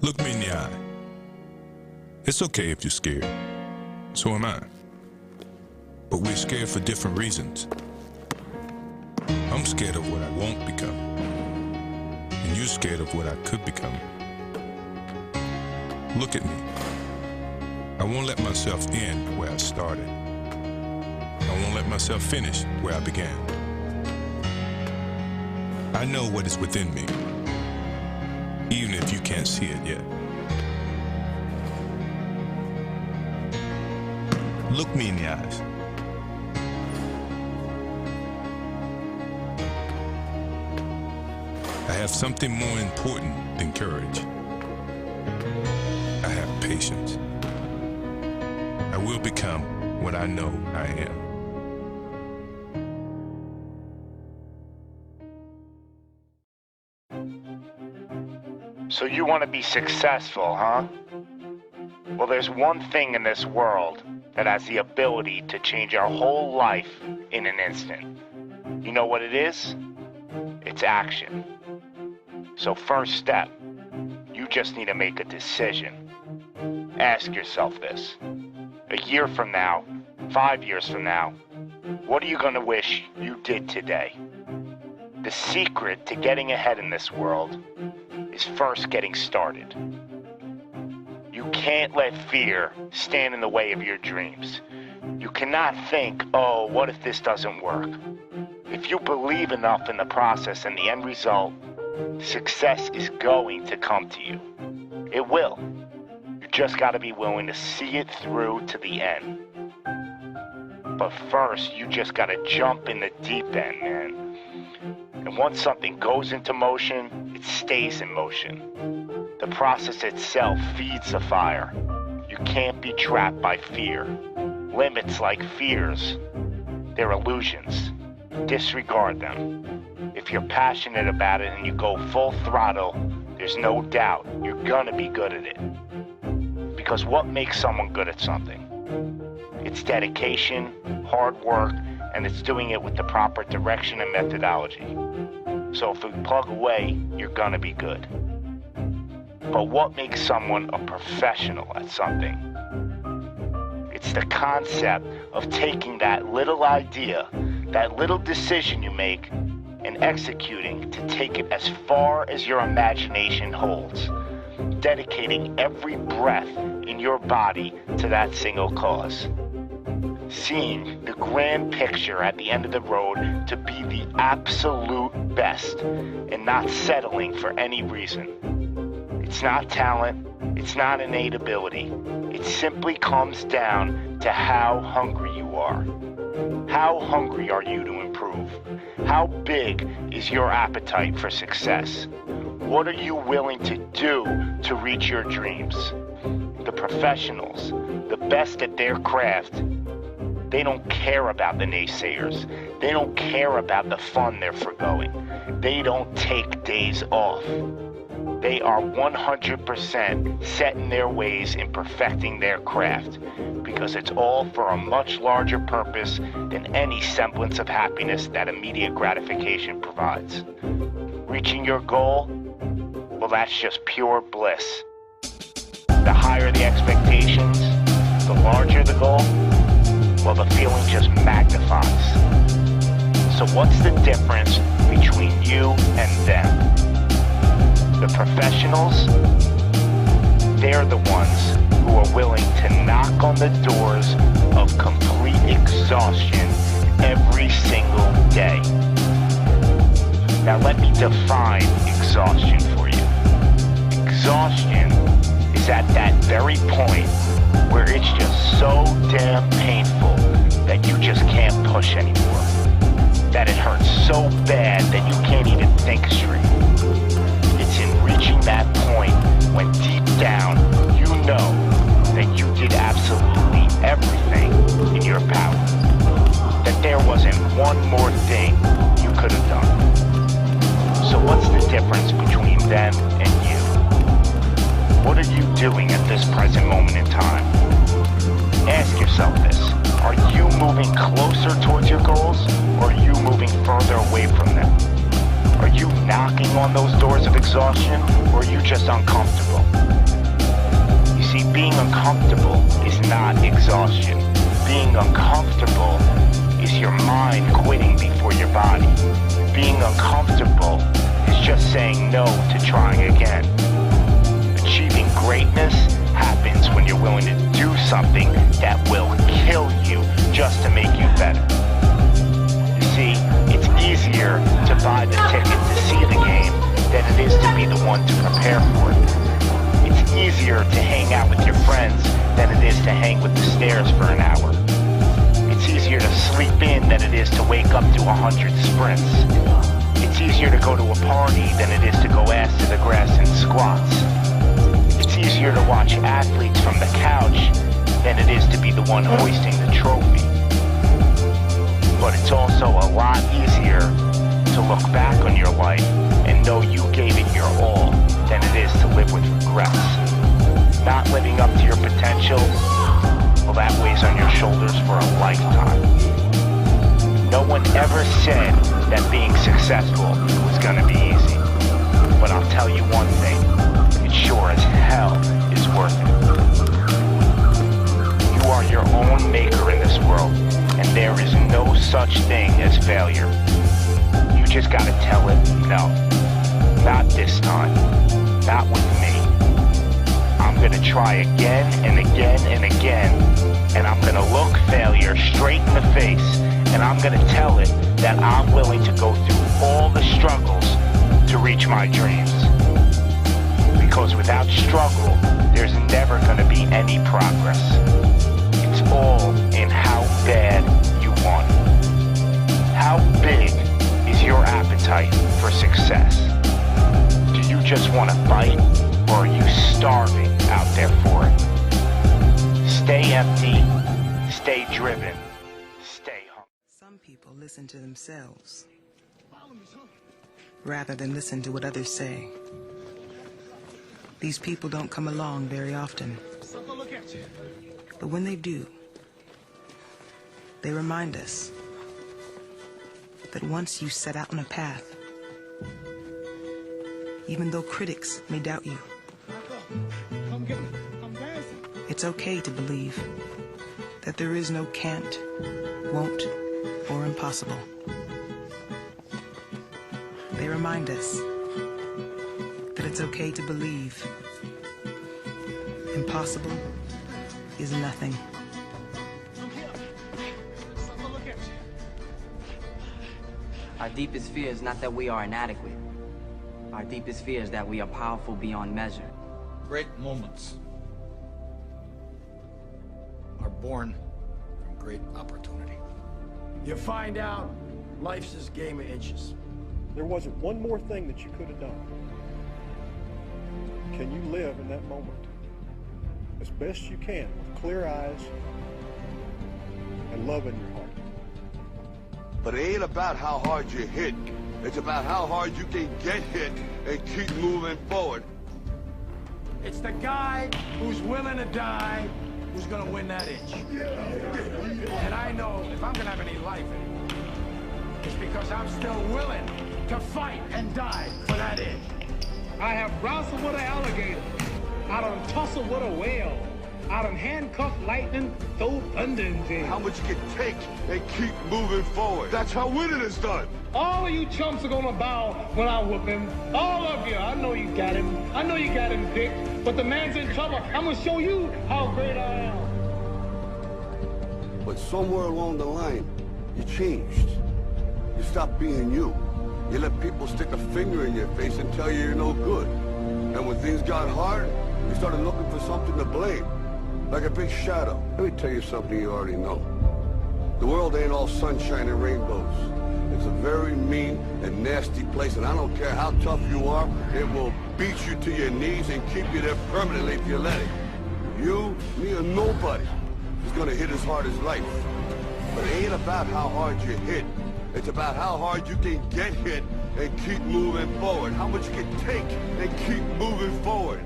Look me in the eye. It's okay if you're scared. So am I. But we're scared for different reasons. I'm scared of what I won't become. And you're scared of what I could become. Look at me. I won't let myself end where I started. I won't let myself finish where I began. I know what is within me, even if you can't see it yet. Look me in the eyes. I have something more important than courage. I have patience. I will become what I know I am. So you want to be successful, huh? Well, there's one thing in this world that has the ability to change our whole life in an instant. You know what it is? It's action. So first step, you just need to make a decision. Ask yourself this. A year from now, 5 years from now, what are you going to wish you did today? The secret to getting ahead in this world is first getting started. You can't let fear stand in the way of your dreams. You cannot think, oh, what if this doesn't work? If you believe enough in the process and the end result, success is going to come to you. It will. You just got to be willing to see it through to the end. But first, you just got to jump in the deep end, man. And once something goes into motion, it stays in motion. The process itself feeds the fire. You can't be trapped by fear. Limits like fears, they're illusions. Disregard them. If you're passionate about it and you go full throttle, there's no doubt you're gonna be good at it. Because what makes someone good at something? It's dedication, hard work, and it's doing it with the proper direction and methodology. So if you plug away, you're gonna be good. But what makes someone a professional at something? It's the concept of taking that little idea, that little decision you make, and executing to take it as far as your imagination holds, dedicating every breath in your body to that single cause. Seeing the grand picture at the end of the road to be the absolute best and not settling for any reason. It's not talent, it's not innate ability. It simply comes down to how hungry you are. How hungry are you to improve? How big is your appetite for success? What are you willing to do to reach your dreams? The professionals, the best at their craft, they don't care about the naysayers. They don't care about the fun they're forgoing. They don't take days off. They are 100% set in their ways in perfecting their craft because it's all for a much larger purpose than any semblance of happiness that immediate gratification provides. Reaching your goal, well, that's just pure bliss. The higher the expectations, the larger the goal, well, the feeling just magnifies. So what's the difference between you and them? The professionals, they're the ones who are willing to knock on the doors of complete exhaustion every single day. Now let me define exhaustion for you. Exhaustion is at that very point where it's just so damn painful that you just can't push anymore. That it hurts so bad that you can't even think straight. It's in reaching that point when deep down you know that you did absolutely everything in your power. That there wasn't one more thing you could have done. So what's the difference between them and you? What are you doing at this present moment in time? Ask yourself this. Are you moving closer towards your goals, or are you moving further away from them? Are you knocking on those doors of exhaustion, or are you just uncomfortable? You see, being uncomfortable is not exhaustion. Being uncomfortable is your mind quitting before your body. Being uncomfortable is just saying no to trying again. Achieving greatness happens when you're willing to do something that will kill you just to make you better. You see, it's easier to buy the ticket to see the game than it is to be the one to prepare for it. It's easier to hang out with your friends than it is to hang with the stairs for an hour. It's easier to sleep in than it is to wake up to 100 sprints. It's easier to go to a party than it is to go ass to the grass and squats. It's easier to watch athletes from the couch than it is to be the one hoisting the trophy. But it's also a lot easier to look back on your life and know you gave it your all than it is to live with regrets. Not living up to your potential, well, that weighs on your shoulders for a lifetime. No one ever said that being successful was gonna be easy. But I'll tell you one thing, it sure as hell is worth it. You are your own maker in this world, and there is no such thing as failure. You just gotta tell it, no, not this time, not with me. I'm gonna try again and again and again, and I'm gonna look failure straight in the face, and I'm gonna tell it that I'm willing to go through all the struggles to reach my dreams. Because without struggle, there's never gonna be any progress. It's all in how bad you want it. How big is your appetite for success? Do you just want to fight, or are you starving out there for it? Stay empty, stay driven, stay hungry. Some people listen to themselves rather than listen to what others say. These people don't come along very often. But when they do, they remind us that once you set out on a path, even though critics may doubt you, it's okay to believe that there is no can't, won't, or impossible. They remind us that it's okay to believe impossible is nothing. Our deepest fear is not that we are inadequate. Our deepest fear is that we are powerful beyond measure. Great moments are born from great opportunity. You find out life's this game of inches. There wasn't one more thing that you could have done. Can you live in that moment as best you can with clear eyes and love in your heart? But it ain't about how hard you hit. It's about how hard you can get hit and keep moving forward. It's the guy who's willing to die who's gonna win that inch. And I know if I'm gonna have any life anymore, it's because I'm still willing to fight and die for that inch. I have wrestled with an alligator. I done tussled with a whale. I done handcuffed lightning, throw thunder in jail. How much you can take and keep moving forward. That's how winning is done. All of you chumps are gonna bow when I whoop him. All of you. I know you got him. I know you got him, Dick. But the man's in trouble. I'm gonna show you how great I am. But somewhere along the line, you changed. You stopped being you. You let people stick a finger in your face and tell you you're no good. And when things got hard, you started looking for something to blame. Like a big shadow. Let me tell you something you already know. The world ain't all sunshine and rainbows. It's a very mean and nasty place, and I don't care how tough you are, it will beat you to your knees and keep you there permanently if you let it. You, me, or nobody is gonna hit as hard as life. But it ain't about how hard you hit. It's about how hard you can get hit and keep moving forward. How much you can take and keep moving forward.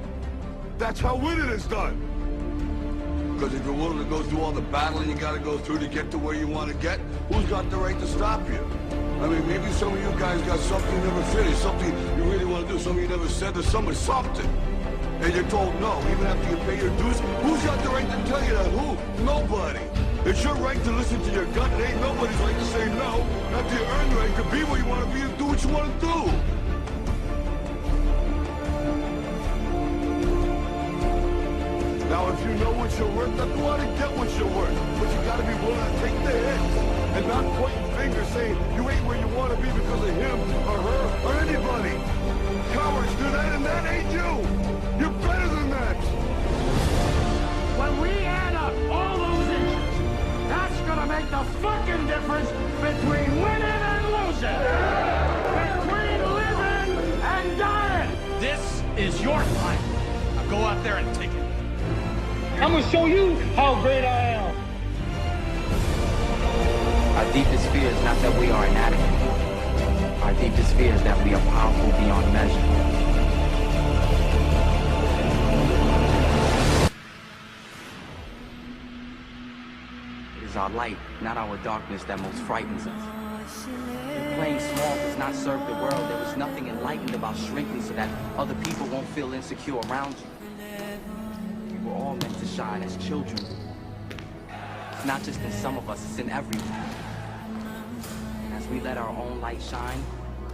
That's how winning is done. Because if you're willing to go through all the battling you gotta go through to get to where you want to get, who's got the right to stop you? I mean, maybe some of you guys got something you never finished, something you really want to do, something you never said to somebody, something. And you're told no, even after you pay your dues. Who's got the right to tell you that? Who? Nobody. It's your right to listen to your gut. It ain't nobody's right to say no. After you earn the right to be what you want to be and do what you want to do. Now, if you know what you're worth, then go out and get what you're worth. But you gotta be willing to take the hits and not pointing fingers saying you ain't where you want to be because of him or her or anybody. Cowards do that, and that ain't you. You're better than that. When we add up all those inches, that's gonna make the fucking difference between winning and losing. Between living and dying. This is your fight. Now go out there and take it. I'm gonna show you how great I am. Our deepest fear is not that we are inadequate. Our deepest fear is that we are powerful beyond measure. It is our light, not our darkness, that most frightens us. If playing small does not serve the world, there is nothing enlightened about shrinking so that other people won't feel insecure around you. We're all meant to shine as children. It's not just in some of us, it's in everyone. As we let our own light shine,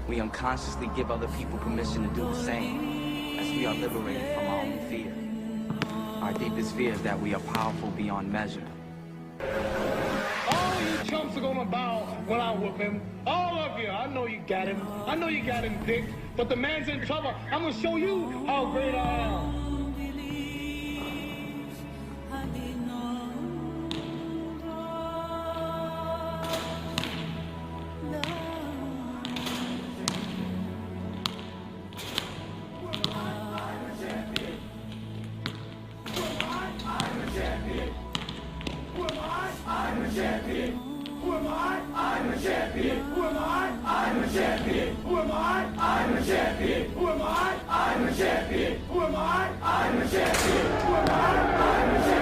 we unconsciously give other people permission to do the same, as we are liberated from our own fear. Our deepest fear is that we are powerful beyond measure. All you chumps are gonna bow when I whoop him. All of you. I know you got him. I know you got him, Dick. But the man's in trouble. I'm gonna show you how great I am. I'm a champion. Who am I? I'm a champion. Who am I? I'm a champion.